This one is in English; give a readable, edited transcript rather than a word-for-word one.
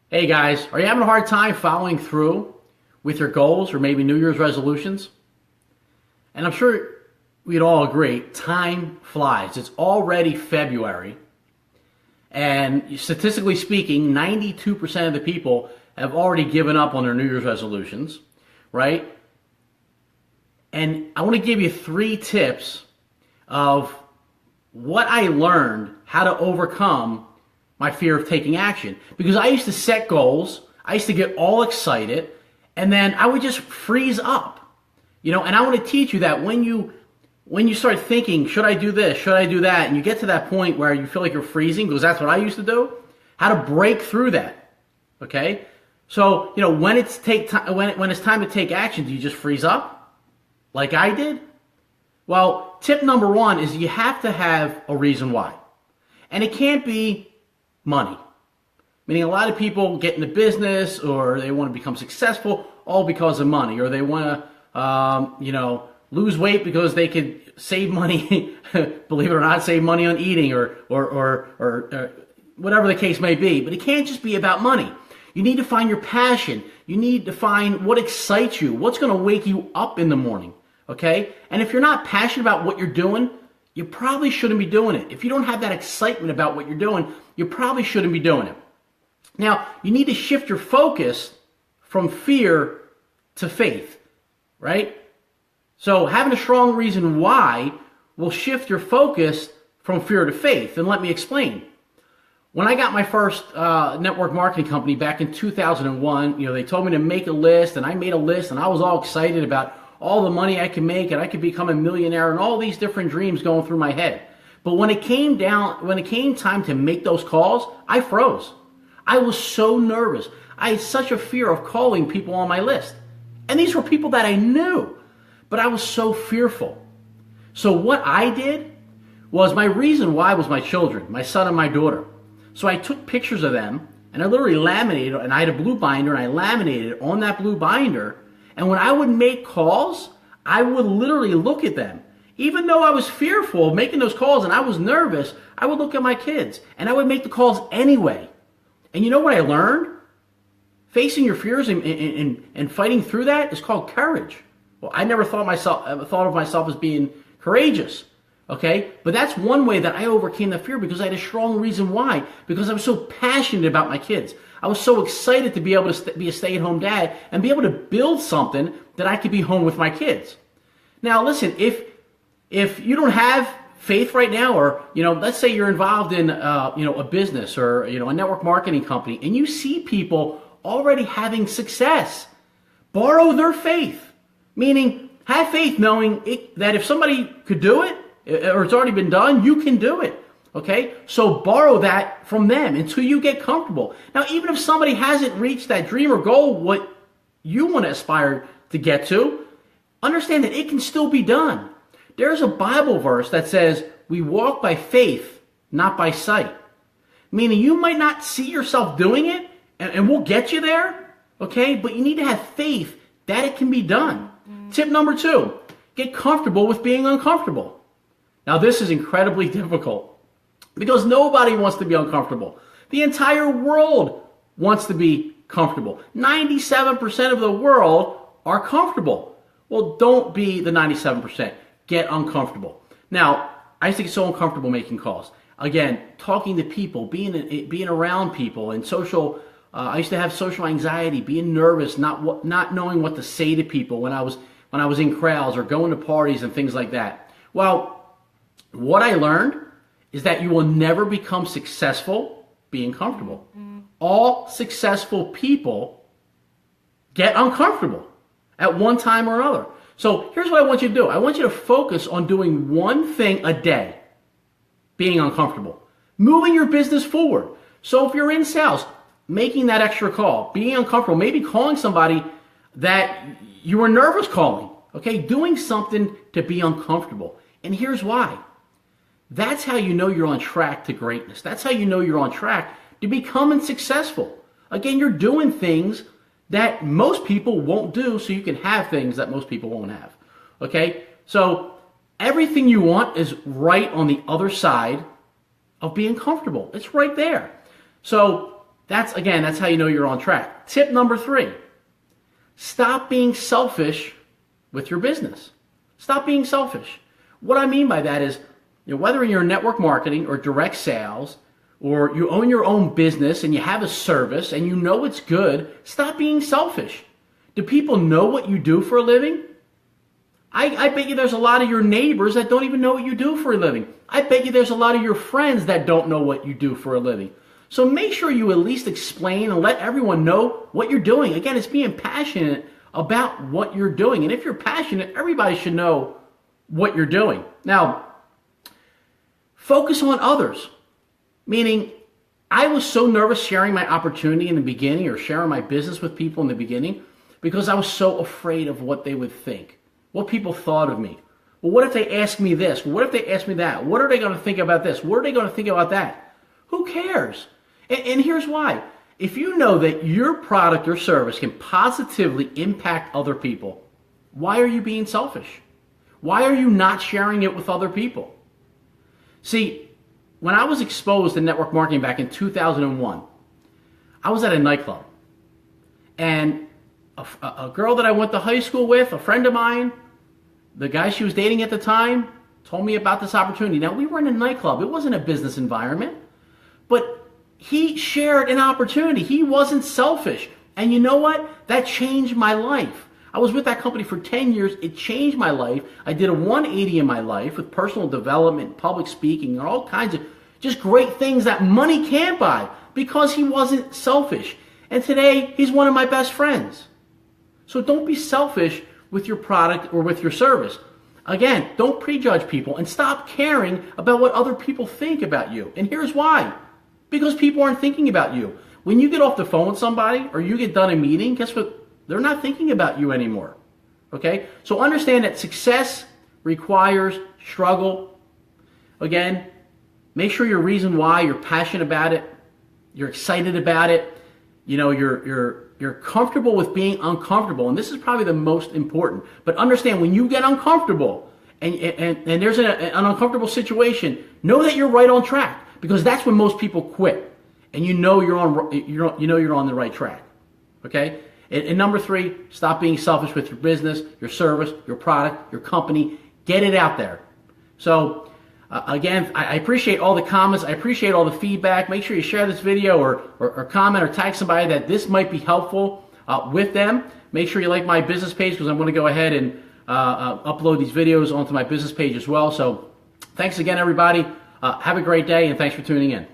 Hey guys, are you having a hard time following through with your goals or maybe New Year's resolutions? And I'm sure we'd all agree, time flies. It's already February, and statistically speaking, 92% of the people have already given up on their New Year's resolutions, right? And I want to give you 3 tips of what I learned how to overcome my fear of taking action. Because I used to set goals, I used to get all excited, and then I would just freeze up. And I want to teach you that when you start thinking, should I do this, should I do that, and you get to that point where you feel like you're freezing, because that's what I used to do, how to break through that. Okay? So, when it's time to take action, do you just freeze up like I did? Well, tip number 1 is you have to have a reason why. And it can't be money. Meaning a lot of people get into business or they want to become successful all because of money, or they want to, lose weight because they could save money, believe it or not, save money on eating or whatever the case may be. But it can't just be about money. You need to find your passion. You need to find what excites you, what's going to wake you up in the morning. Okay? And if you're not passionate about what you're doing, you probably shouldn't be doing it. If you don't have that excitement about what you're doing, you probably shouldn't be doing it. Now, you need to shift your focus from fear to faith, right? So having a strong reason why will shift your focus from fear to faith. And let me explain. When I got my first network marketing company back in 2001, they told me to make a list, and I made a list, and I was all excited about all the money I could make, and I could become a millionaire, and all these different dreams going through my head. But when it came time to make those calls, I froze. I was so nervous. I had such a fear of calling people on my list. And these were people that I knew, but I was so fearful. So what I did was, my reason why was my children, my son and my daughter. So I took pictures of them, and I literally laminated, and I had a blue binder, and I laminated on that blue binder. And when I would make calls, I would literally look at them. Even though I was fearful of making those calls and I was nervous, I would look at my kids and I would make the calls anyway. And you know what I learned? Facing your fears and fighting through that is called courage. Well, I never thought of myself as being courageous. Okay? But that's one way that I overcame the fear, because I had a strong reason why. Because I was so passionate about my kids. I was so excited to be able to be a stay-at-home dad and be able to build something that I could be home with my kids. Now, listen, if you don't have faith right now, or, let's say you're involved in, a business or, a network marketing company, and you see people already having success, borrow their faith. Meaning, have faith knowing that if somebody could do it, or it's already been done, you can do it. Okay? So borrow that from them until you get comfortable. Now, even if somebody hasn't reached that dream or goal, what you want to aspire to get to, understand that it can still be done. There's a Bible verse that says, we walk by faith, not by sight. Meaning you might not see yourself doing it, and we'll get you there, okay? But you need to have faith that it can be done. Tip number 2, get comfortable with being uncomfortable. Now, this is incredibly difficult, because nobody wants to be uncomfortable. The entire world wants to be comfortable. 97% of the world are comfortable. Well, don't be the 97%. Get uncomfortable. Now, I used to get so uncomfortable making calls. Again, talking to people, being around people, and social. I used to have social anxiety, being nervous, not knowing what to say to people when I was in crowds or going to parties and things like that. Well, what I learned is that you will never become successful being comfortable. All successful people get uncomfortable at one time or another. So here's what I want you to do. I want you to focus on doing one thing a day, being uncomfortable, moving your business forward. So if you're in sales, making that extra call, being uncomfortable, maybe calling somebody that you were nervous calling, okay? Doing something to be uncomfortable. And here's why. That's how you know you're on track to greatness. That's how you know you're on track to becoming successful. Again, you're doing things that most people won't do, so you can have things that most people won't have. Okay? So everything you want is right on the other side of being comfortable. It's right there. So That's how you know you're on track. Tip number 3, stop being selfish with your business. Stop being selfish. What I mean by that is, whether you're in network marketing or direct sales, or you own your own business and you have a service and you know it's good, stop being selfish. Do people know what you do for a living? I bet you there's a lot of your neighbors that don't even know what you do for a living. I bet you there's a lot of your friends that don't know what you do for a living. So make sure you at least explain and let everyone know what you're doing. Again, it's being passionate about what you're doing. And if you're passionate, everybody should know what you're doing. Now, focus on others. Meaning, I was so nervous sharing my opportunity in the beginning or sharing my business with people in the beginning because I was so afraid of what they would think, what people thought of me. Well, what if they ask me this? What if they ask me that? What are they going to think about this? What are they going to think about that? Who cares? And here's why. If you know that your product or service can positively impact other people, why are you being selfish? Why are you not sharing it with other people? See, when I was exposed to network marketing back in 2001, I was at a nightclub. And a girl that I went to high school with, a friend of mine, the guy she was dating at the time, told me about this opportunity. Now, we were in a nightclub. It wasn't a business environment. But he shared an opportunity. He wasn't selfish. And you know what? That changed my life. I was with that company for 10 years. It changed my life. I did a 180 in my life with personal development, public speaking, and all kinds of just great things that money can't buy because he wasn't selfish. And today, he's one of my best friends. So don't be selfish with your product or with your service. Again, don't prejudge people and stop caring about what other people think about you. And here's why. Because people aren't thinking about you. When you get off the phone with somebody or you get done a meeting, guess what? They're not thinking about you anymore. Okay? So understand that success requires struggle. Again, make sure your reason why, you're passionate about it, you're excited about it, you're comfortable with being uncomfortable. And this is probably the most important. But understand, when you get uncomfortable and there's an uncomfortable situation, know that you're right on track, because that's when most people quit. And you're on the right track. Okay? And number 3, stop being selfish with your business, your service, your product, your company. Get it out there. So, again, I appreciate all the comments. I appreciate all the feedback. Make sure you share this video or comment or tag somebody that this might be helpful with them. Make sure you like my business page, because I'm going to go ahead and upload these videos onto my business page as well. So, thanks again, everybody. Have a great day, and thanks for tuning in.